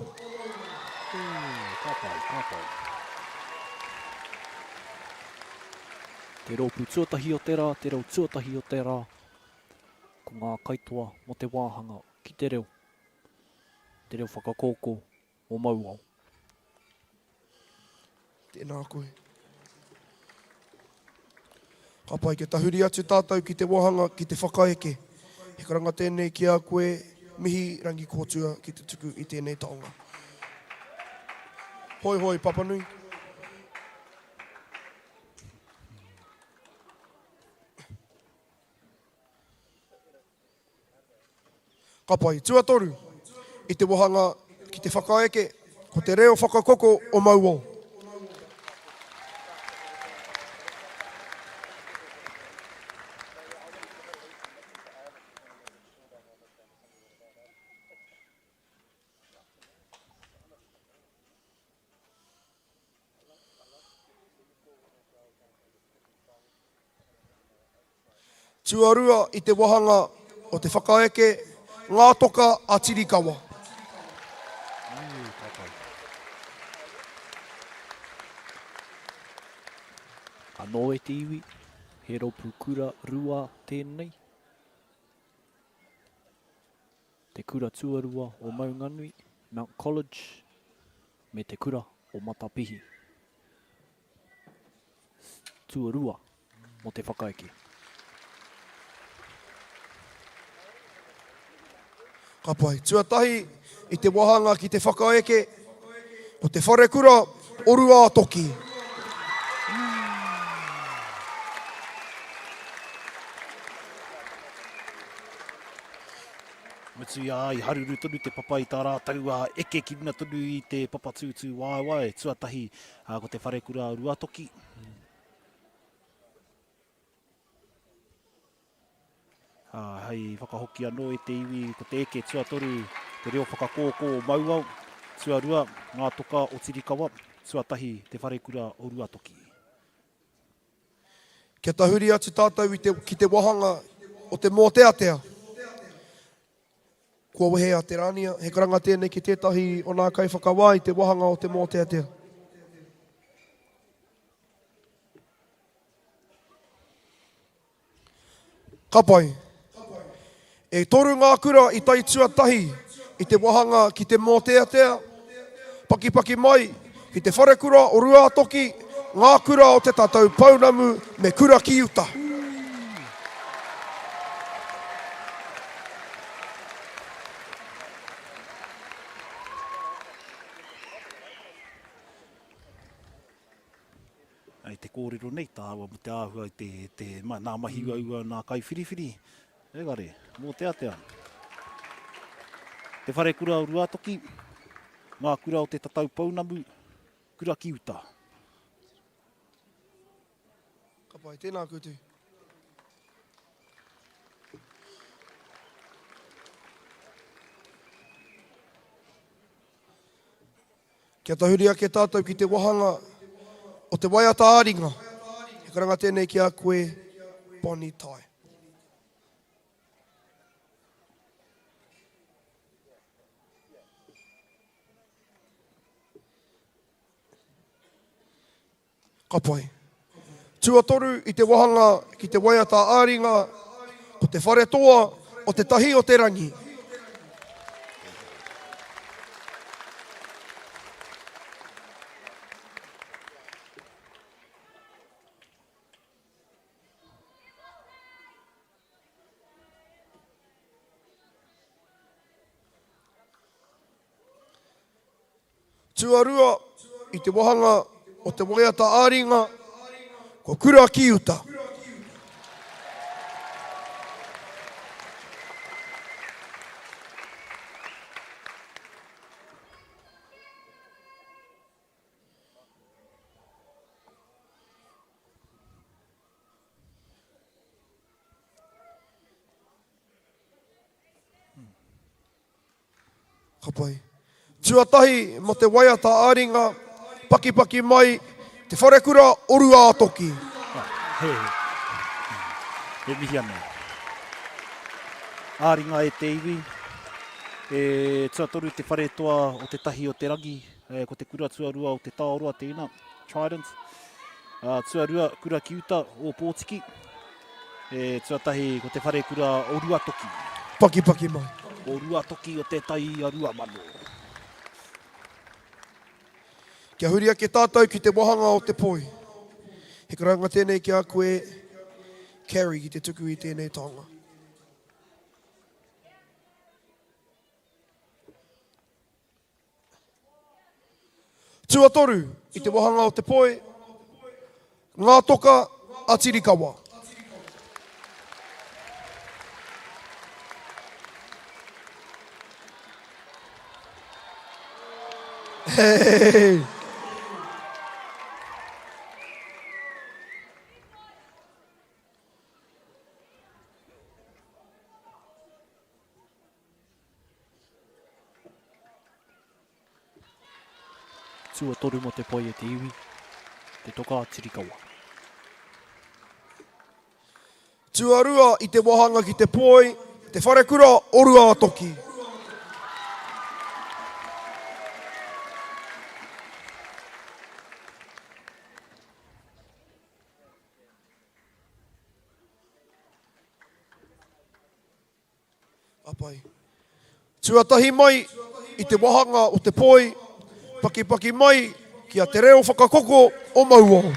B: Te rōpu tuatahi o te rā, te reo tuatahi o te rā. Ko ngā kaitoa mo te wāhanga ki te reo. Te reo whakakoko o mauau.
G: Tēnā koe. Ka pai ke tahuri atu tātou ki te wahanga ki te whakaeke. He karanga tēnei ki a koe mihi rangi kōtua ki te tuku i tēnei taonga. Hoi hoi Papanui. Ka pai, tuatoru, i te wahanga ki te whakaeke, ko te reo whakakoko o mauau. Tuarua i te wahanga o te whakaeke, ngā toka a Tirikawa.
B: Anō e te iwi, he rōpu kura rua tēnei. Te kura tuarua o Maunganui, Mount College, me te kura o Matapihi. Tuarua mo te whakaeke.
G: Ka pai, tuatahi i te wahanga ki te whakaeke, o te wharekura o rua toki.
C: Mutu ia i haruru tonu te papa i tā rātau eke ki runa tonu i te papa tūtū wai, tuatahi ko te wharekura o rua toki. Hei whakahoki anō i te iwi ko te eke tuatoru, te reo whakakōkō mauau, tuarua ngā toka o Tirikawa, tuatahi te wharekura o rua toki.
G: Kia tahuri atu tātou ki te wahanga o te mōteatea. Kua wehe a te rānia, he karanga tēnei ki tētahi o nā kai whakawā i te wahanga o te mōteatea. Ka pai, e toru ngā kura i tai tuatahi i te wahanga ki te mōteatea, paki mai ki te wharekura o rua toki, ngā kura o te tātou paunamu me kura ki uta.
C: Ai te kōrero nei, tā awa mo te āhua i nā mahi ua nā kai whiriwhiri. Egare, mō te atea. Te wharekura o rua toki, ngā kura o te tatau paunamu, kura ki uta.
G: Ka pai, tēnā koutou. Kia tahuri ake tātou ki te wahanga o te waiata āringa. He karanga tēnei ki a koe, Bonnie Tai. Ka pai. Tuatoru i te wahanga ki te waiata āringa, ko te whare toa o te tahi o te rangi. Tuarua i te wahanga o te waiata āringa, ko kura ki uta. Ka pai. Tuatahi mo te waiata āringa, paki mai, te wharekura o rua toki.
C: He mihi ana. Āringa e te iwi, tuatoru te whare toa o te tahi o te rangi, ko te kura tuarua o te tāoroa tēnā, Trident. Tuarua kura ki uta o Pōtiki, tuatahi ko te whare kura o rua toki.
G: Paki mai.
C: O rua toki o te tai a rua mano.
G: Kia huri ake tātou ki te wahanga o te poi. He karanga tēnei ki a koe, Carrie ki te tuku i tēnei taonga. Tuatoru i te wahanga o te poi, ngā toka a Tirikawa. Hey!
B: Tuatoru mo te poi e te iwi, te toka a Tirikawa.
G: Tuarua i te wahanga ki te poi, te wharekura o rua toki. Apai. Tuatahi mai i te wahanga o te poi, paki mai ki a te reo whakakoko o maua.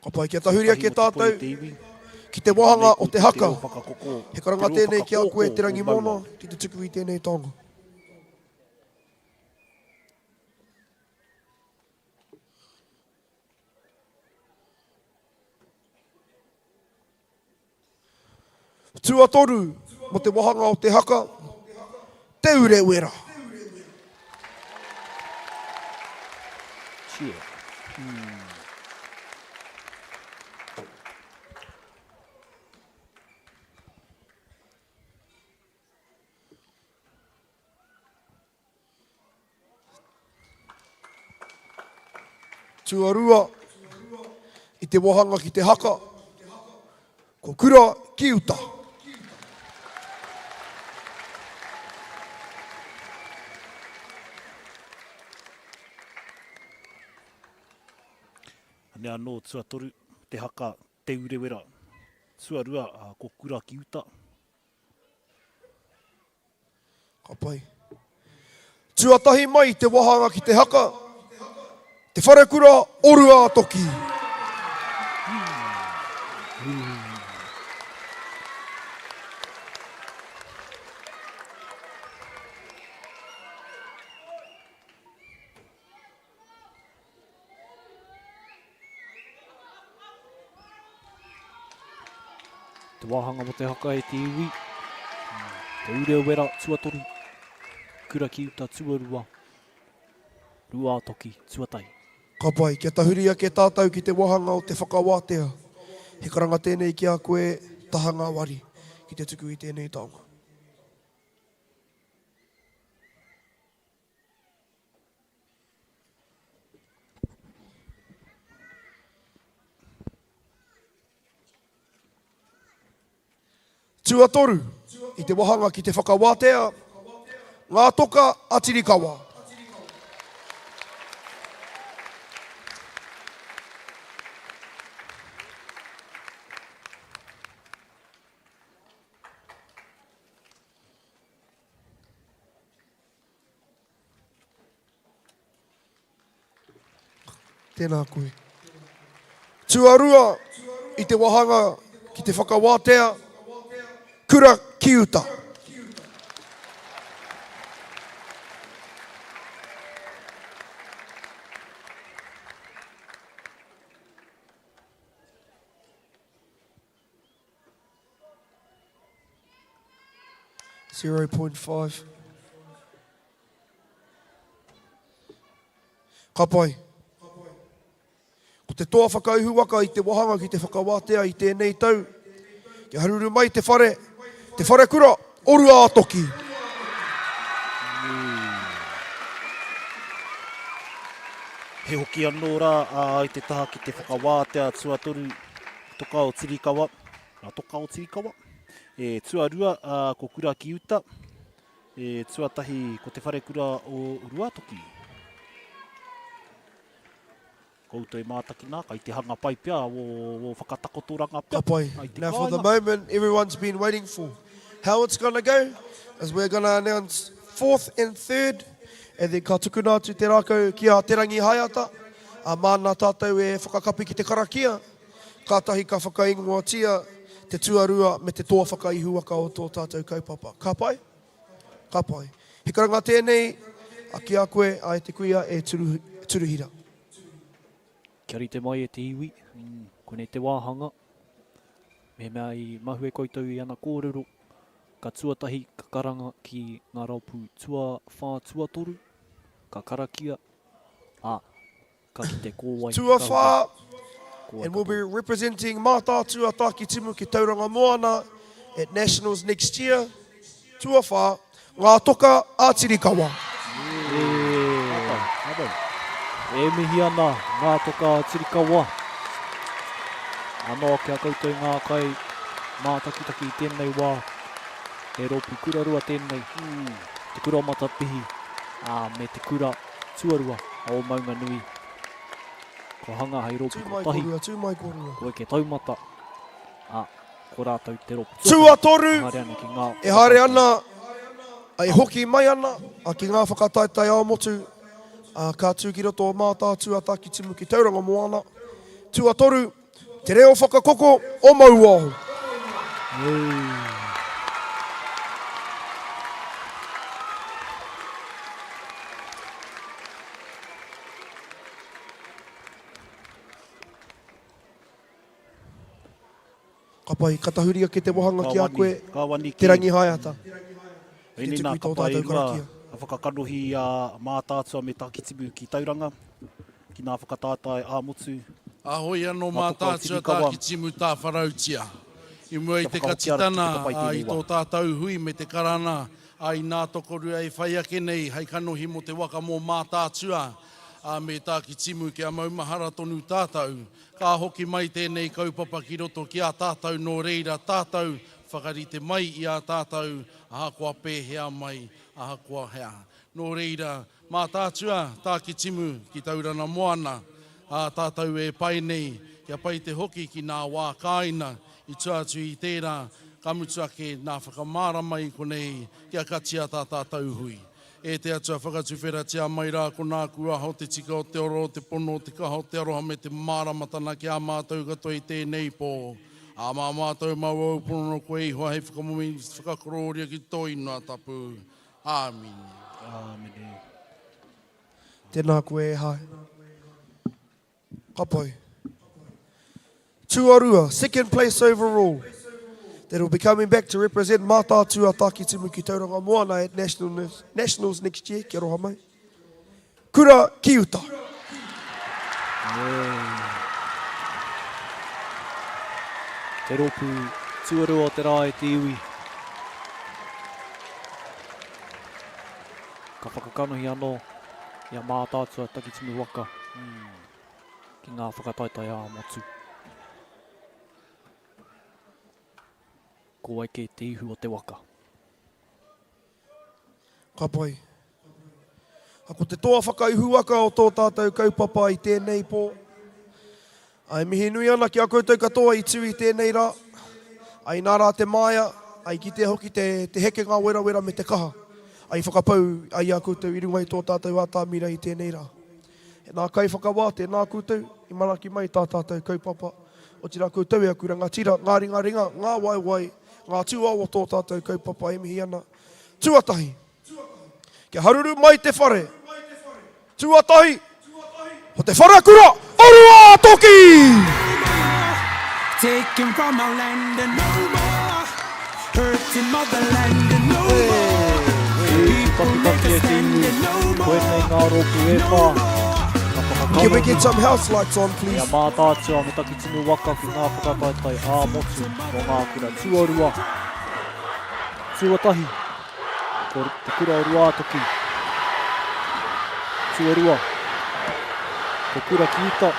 G: Ka pai kia tahuria ke tātou,
C: Te iwi.
G: ki te wahanga o te haka.
C: Te reo whakakoko.
G: He karanga
C: Te reo
G: tēnei ki a koe
C: whakakoko
G: te rangi
C: o maua.
G: mono, ki te tuku i tēnei tonga. Tua toru mo te wahanga o te haka, te ure wera.
B: Cheer.
G: Tua rua i te wahanga ki te haka, ko kura ki uta.
C: Nea no tua toru, te haka, te urewera. Tua rua, ko kura ki uta.
G: Ka pai. Tuatahi mai te wahanga ki te haka, te wharekura orua toki.
B: Te wahanga mo te haka e te iwi. Te ureo wera tuatoru. Kura ki uta tuarua. Rua toki tuatai.
G: Ka pai, kia tahuria ke tātou ki te wahanga o te whakawātea. He karanga tēnei ki a koe tahanga wari ki te tuku i tēnei taonga. Tuatoru i te wahanga ki te whakawātea. Ngā toka Atirikawa. Tēnā koe. Tuarua i te wahanga ki te whakawātea. Kura ki uta. .5. Ka pai. Ko te toa whakauhu waka i te wahanga ki te whakawātea i tēnei tau. Kia haruru mai te whare kura, orua toki.
C: He hoki anō rā i te taha ki te whakawātea tuatoru toka o Tirikawa. Toka o Tirikawa. E tuarua ko kura ki uta. E tuatahi ko te whare kura o Ruatoki. Koutou e mātaki nā, kai te hanga pai pia o whakatakotoranga pia.
G: Ka pai.
C: Ai te
G: Now for the
C: kāinga.
G: moment, everyone's been waiting for how it's going to go, as we're going to announce 4th and 3rd, and then ka tukuna atu te rākau ki a te rangi haiata, a māna tātou e whakakapi ki te karakia, kātahi ka whakaingoatia te tuarua me te toa whakaihu waka o tō tātou kaupapa. Ka pai? Ka pai. He karanga tēnei, a ki a koe, a e te kuia e turuhira.
B: Kia rite mai e te iwi. Kone te wāhanga. Me mea i mahue koutou i ana kōrero. Ka tuatahi ka karanga ki ngā raupu tua whā tuatoru. Ka karakia. Ka ki te kōwai.
G: Tua
B: Ka
G: whā,
B: Ko
G: and we'll be representing Mātā Tuataki Timu ki Tauranga Moana at Nationals next year. Tua whā, ngā toka Atirikawa.
B: E mihi ana ngā toka Tirikawa. Anō kia koutou ngā kai mātakitaki i tēnei wā. E ropu kura rua tēnei. Te kura matapihi. Me te kura tuarua o maunga nui. Ko hanga hei ropu ko tahi.
G: Tū mai korua.
B: Koe ke taumata. Ko rātou te ropu.
G: Tuatoru,
B: Haere ana ki ngā.
G: e haere ana, e hoki mai ana, a ki ngā whakataitai ao motu, ka tūkira tō Mātā Tuataki Timu ki Tauranga Moana. Tuatoru, Te reo whakakoko o mauaho. Ka pai, katahuria ke te wahanga ki a koe,
C: Ka wani
G: te rangi haiata.
C: Ine
G: Te
C: nā
G: tuku i tō
C: ka pai
G: tātou
C: rua,
G: karakia.
C: a whakakanohi a mātātua me Takitimu ki Tauranga, ki nā whakatātai a motu.
I: Ahoi anō
C: Mā toka o
I: mātātua
C: Tirikawa.
I: Takitimu tā wharautia. I mua i te
C: Whakawhatiara
I: katitana
C: tika pai
I: a i
C: tēnei
I: tō
C: wā.
I: tātou hui me te karana a i nā tokorua e whai ake nei hei kanohi mo te waka mō mātātua a me Takitimu ki a maumahara tonu tātou. Ka hoki mai tēnei kaupapa ki roto ki a tātou nō reira tātou whakarite mai i a tātou aha kua pēhea mai aha kua hea. Nō reira mātātua Takitimu ki taurana moana a tātou e pai nei kia pai te hoki ki nā wā kāina i tuatu i tērā kamutu ake nā whakamara mai konei kia katia tā tātou hui. E te atua whakatuwhera tia mai rā ko nā kuaho te tika o te oro, te pono, te kaho, te aroha me te māramatana ki a mātou katoa i tēnei pō. A mā mātou mau au pono no koe ihoa hei whakamumi whakakororia ki toina tapu. Āmini.
C: Āmini.
G: Tēnā koe e hai. Ka pai. Tuarua, second place overall. That'll be coming back to represent Mātātua Takitimu ki Tauranga Moana at Nationals next year. Kia roha mai. Kura Kiuta.
B: Te ropu tuarua o te rā e te iwi. Ka whakakanohi anō i a mātātua Takitimu waka. Ki ngā whakataitai a motu. Ko ai ke te ihu o te waka.
G: Ka pai. Ako te toa whakaihu waka o tō tātou kaupapa i tēnei pō. Ai mihi nui ana ki a koutou katoa i tui tēnei rā. Ai nā rā te māia, ai ki te hoki te heke ngā wera me te kaha. Ai whakapau ai a koutou i runga i tō tātou ātāmira i tēnei rā. E nā kai whakawā te nā koutou, i maraki mai tā tātou kaupapa. O tira koutou e akura ngā tira, ngā ringa, ngā waiwai, ngā tūao o tō tātou kaupapa e mihi ana. Tuatahi. Kia haruru mai te whare. Tuatahi. O te whare kura, Orua Toki!
A: Taken from our land and no more. Hurting motherland and no more. People make a stand and no
B: Koe nei
A: more.
B: ngā ropu e whā.
G: Can we get some house lights on, please?
B: Ia mātātua me Takitimu waka ki ngā whakataitai a motu o ngā kura tuarua. Tuatahi. Ko te kura Orua Toki. Tuarua. Ko kura Kiuta.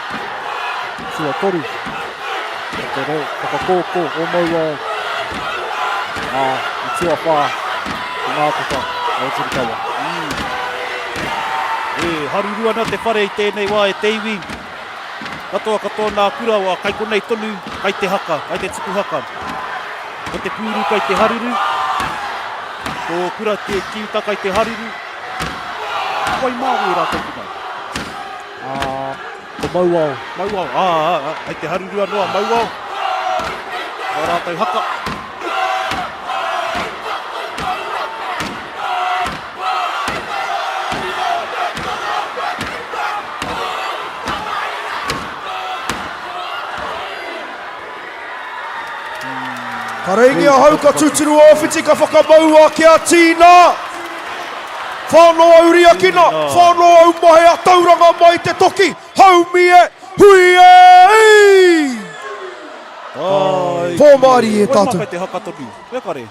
B: Tuatoru. Ko te reo whakakōkō o mauao. I tua whā ki ngā puta o Tirikawa.
C: E haruru ana te whare i tēnei wā e te iwi. Katoa nā kura wā kai konei tonu, kai te haka, kai te tuku haka. Ko te pūru kai te haruru. Ko kura te Kiuta kai te haruru. Koi māu rā toku mai.
B: Ko mauao.
C: Mauao, ai te haruru anoa, mauao. O rātou haka.
G: Ka reingi a hauka tuturu o whiti ka whakamaua ki a Tīna. Whānoa uri a kina, whānoa au mahe a tauranga mai te toki. Haumi e, hui e! Pōmari e
C: Koe
G: tātou.
C: makai te haka tonu. Pea kare.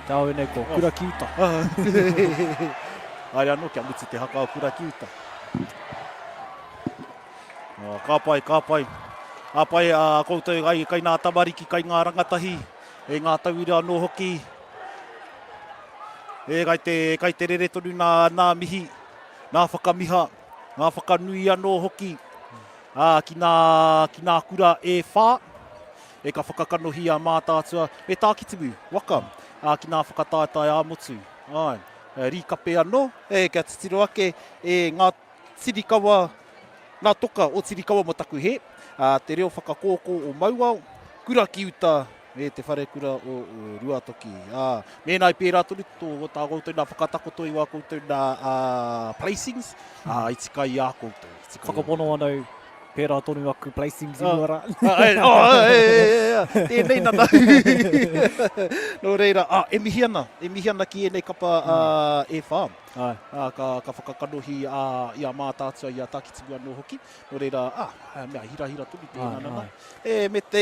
B: Tāu e nei ko kura Kiuta.
C: Ai anō kia muti te haka o kura Kiuta. Ka pai. A pai a koutou ai kai nā tamariki, kai ngā rangatahi. E ngā tauira anō hoki. E kai te rere tonu nā mihi. Nā whakamiha. Ngā whakanui anō hoki. Ki nā kura e whā. E ka whakakanohi a mātātua. Me Takitimu waka. Ki nā whakatātai a motu. Rikape anō. Kia titiro ake. E ngā tirikawa Nā toka o Tirikawa mo taku he, te reo whakakōkō o Mauao, kura ki uta me te whare kura o Ruatoki. Mēnā i pērā tonu, tō tā koutou nā whakatakoto i wā koutou nā placings, i tika i a koutou.
B: Whakapono anau, pērā tonu aku placings i wara.
C: Tēnei nana. Nō reira, e mihi ana ki enei kapa e whā. Ka whakakanohi i a mātātua i a tākitibu anō hoki. Nō reira, mea hira tonu tēnā nana.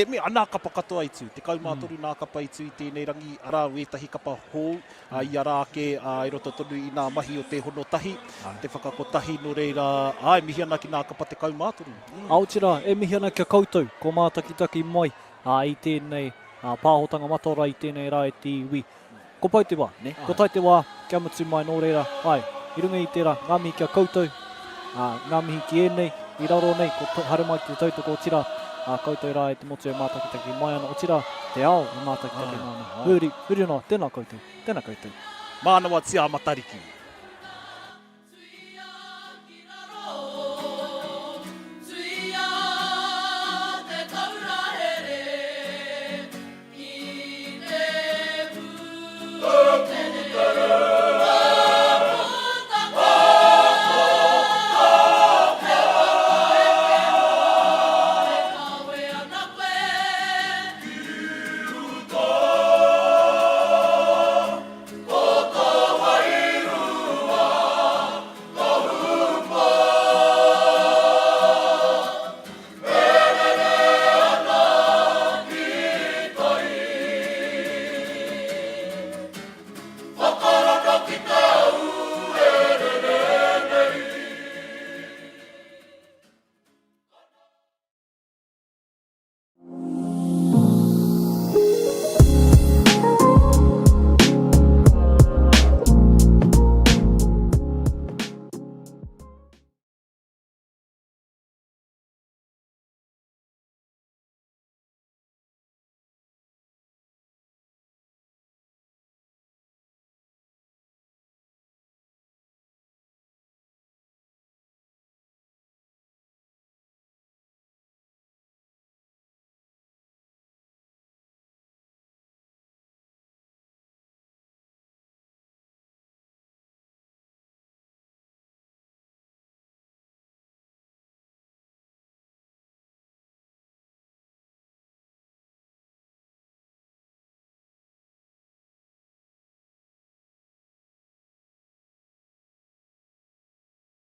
C: Me anā kapa katoa i tū, te kaumātoru nā kapa i tū i tēnei rangi, arā wētahi kapa hou, i arā ke i roto tonu i nā mahi o te hono tahi, te whakakotahi, nō reira, e mihi ana ki nā kapa te kaumātoru.
B: Aotira, e mihi ana kia koutou, ko mātakitaki mai, i tēnei pāhotanga matora i tēnei rā e te iwi. Ko pau te wā, ne? Ko tai te wā, kia mutu mai nō reira, i runga i tērā, ngā mihi kia koutou, ngā mihi ki enei, i raro nei, ko hare mai te tautoko o tira, koutou rā e te motu e mātakitaki mai ana, o tira, te ao e mātakitaki mai ana. Huri no, tēnā koutou.
C: Mānawa tia matariki.